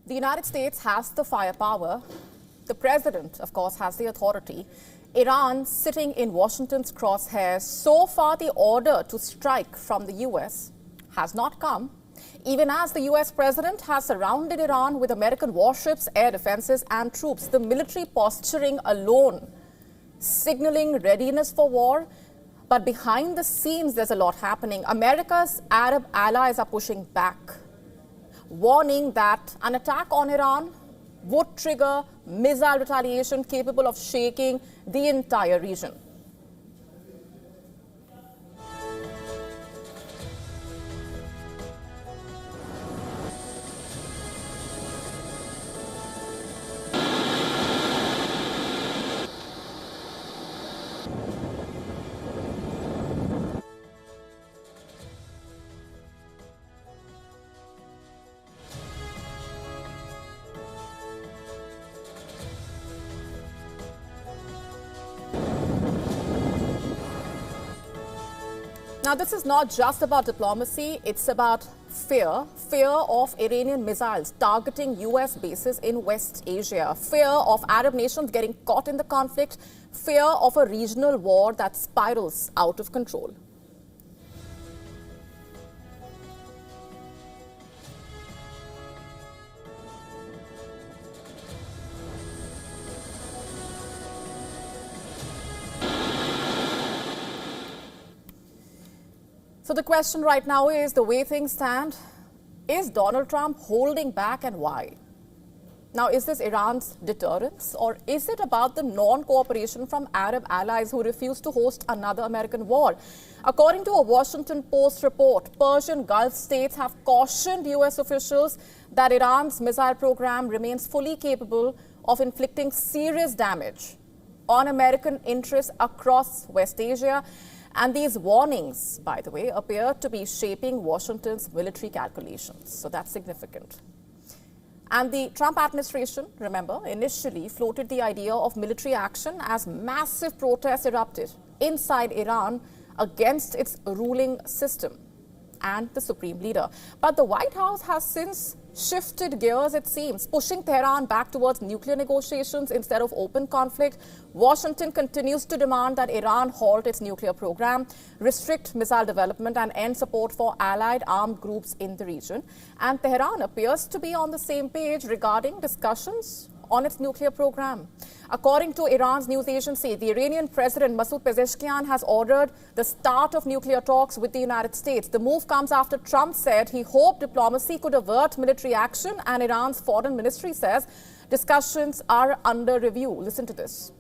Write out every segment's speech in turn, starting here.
The United States has the firepower. The president, of course, has the authority. Iran sitting in Washington's crosshairs. So far, the order to strike from the US has not come, even as the US president has surrounded Iran with American warships, air defenses, and troops. The military posturing alone, signaling readiness for war. But behind the scenes, there's a lot happening. America's Arab allies are pushing back, warning that an attack on Iran would trigger missile retaliation capable of shaking the entire region. Now, this is not just about diplomacy, it's about fear of Iranian missiles targeting US bases in West Asia, fear of Arab nations getting caught in the conflict, fear of a regional war that spirals out of control. So the question right now is, the way things stand, is Donald Trump holding back, and why? Now, is this Iran's deterrence, or is it about the non-cooperation from Arab allies who refuse to host another American war? According to a Washington Post report, Persian Gulf states have cautioned US officials that Iran's missile program remains fully capable of inflicting serious damage on American interests across West Asia. And these warnings, by the way, appear to be shaping Washington's military calculations. So that's significant. And the Trump administration, remember, initially floated the idea of military action as massive protests erupted inside Iran against its ruling system and the supreme leader. But the White House has since shifted gears, it seems, pushing Tehran back towards nuclear negotiations instead of open conflict. Washington continues to demand that Iran halt its nuclear program, restrict missile development, and end support for allied armed groups in the region. And Tehran appears to be on the same page regarding discussions on its nuclear program. According to Iran's news agency, the Iranian President Masoud Pezeshkian has ordered the start of nuclear talks with the United States. The move comes after Trump said he hoped diplomacy could avert military action, and Iran's foreign ministry says discussions are under review. Listen to this.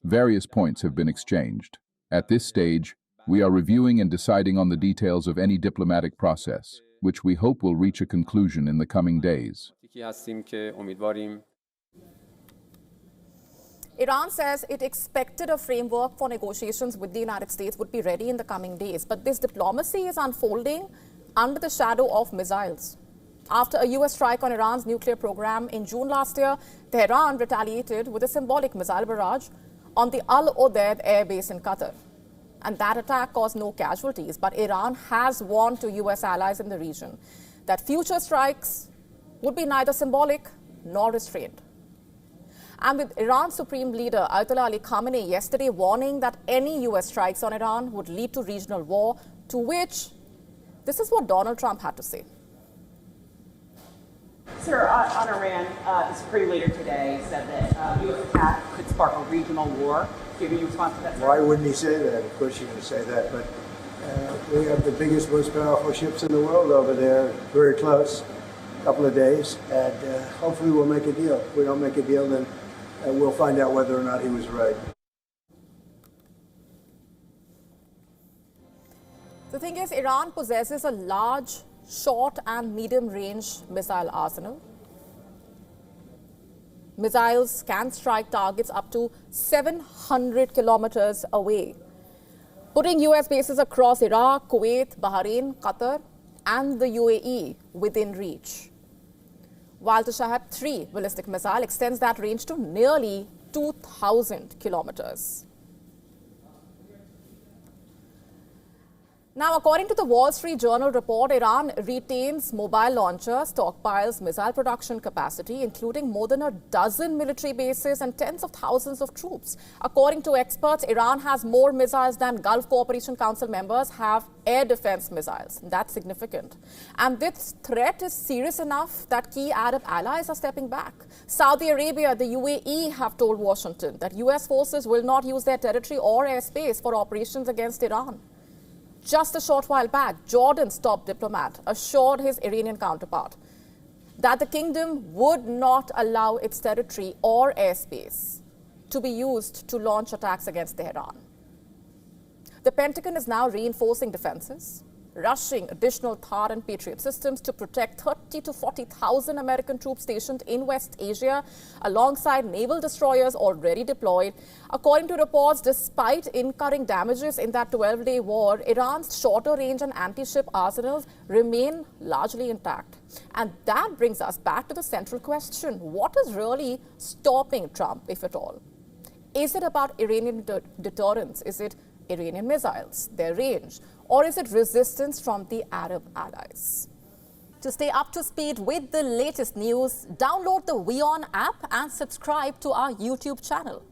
Various points have been exchanged. At this stage, we are reviewing and deciding on the details of any diplomatic process, which we hope will reach a conclusion in the coming days. Iran says it expected a framework for negotiations with the United States would be ready in the coming days. But this diplomacy is unfolding under the shadow of missiles. After a US strike on Iran's nuclear program in June last year, Tehran retaliated with a symbolic missile barrage on the Al Udeid air base in Qatar. And that attack caused no casualties, but Iran has warned to US allies in the region that future strikes would be neither symbolic nor restrained. And with Iran's supreme leader Ayatollah Ali Khamenei yesterday warning that any US strikes on Iran would lead to regional war, to which this is what Donald Trump had to say. Sir, on Iran, the supreme leader today said that U.S. attack could spark a regional war. Giving you response to that, sir? Why wouldn't he say that? Of course you're going to say that, but we have the biggest, most powerful ships in the world over there, very close, a couple of days, and hopefully we'll make a deal. If we don't make a deal, then we'll find out whether or not he was right. The thing is, Iran possesses a large, short and medium-range missile arsenal. Missiles can strike targets up to 700 kilometers away, putting US bases across Iraq, Kuwait, Bahrain, Qatar, and the UAE within reach. While the Shahab-3 ballistic missile extends that range to nearly 2,000 kilometers. Now, according to the Wall Street Journal report, Iran retains mobile launchers, stockpiles, missile production capacity, including more than a dozen military bases and tens of thousands of troops. According to experts, Iran has more missiles than Gulf Cooperation Council members have air defense missiles. That's significant. And this threat is serious enough that key Arab allies are stepping back. Saudi Arabia, the UAE have told Washington that US forces will not use their territory or airspace for operations against Iran. Just a short while back, Jordan's top diplomat assured his Iranian counterpart that the kingdom would not allow its territory or airspace to be used to launch attacks against Tehran. The Pentagon is now reinforcing defenses, rushing additional THAAD and Patriot systems to protect 30 to 40,000 American troops stationed in West Asia, alongside naval destroyers already deployed. According to reports, despite incurring damages in that 12-day war, Iran's shorter-range and anti-ship arsenals remain largely intact. And that brings us back to the central question: what is really stopping Trump, if at all? Is it about Iranian deterrence? Is it Iranian missiles, their range? Or is it resistance from the Arab allies? To stay up to speed with the latest news, download the WION app and subscribe to our YouTube channel.